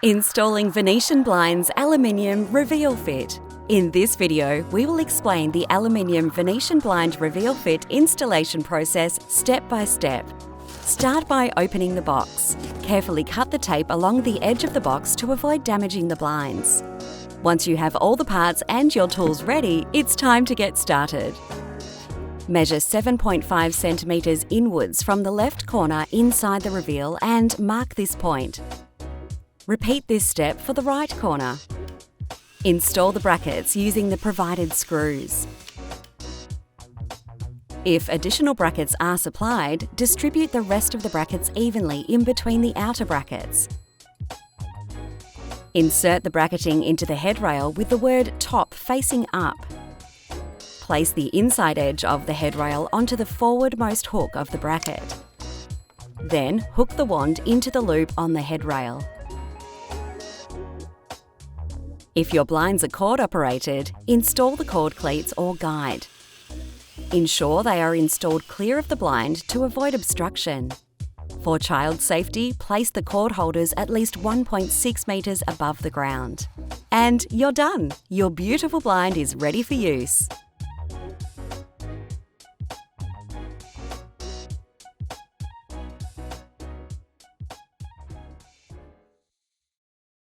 Installing Venetian Blinds Aluminium Reveal Fit. In this video, we will explain the Aluminium Venetian Blind Reveal Fit installation process step by step. Start by opening the box. Carefully cut the tape along the edge of the box to avoid damaging the blinds. Once you have all the parts and your tools ready, it's time to get started. Measure 7.5 centimeters inwards from the left corner inside the reveal and mark this point. Repeat this step for the right corner. Install the brackets using the provided screws. If additional brackets are supplied, distribute the rest of the brackets evenly in between the outer brackets. Insert the bracketing into the headrail with the word top facing up. Place the inside edge of the headrail onto the forwardmost hook of the bracket. Then hook the wand into the loop on the headrail. If your blinds are cord operated, install the cord cleats or guide. Ensure they are installed clear of the blind to avoid obstruction. For child safety, place the cord holders at least 1.6 metres above the ground. And you're done! Your beautiful blind is ready for use.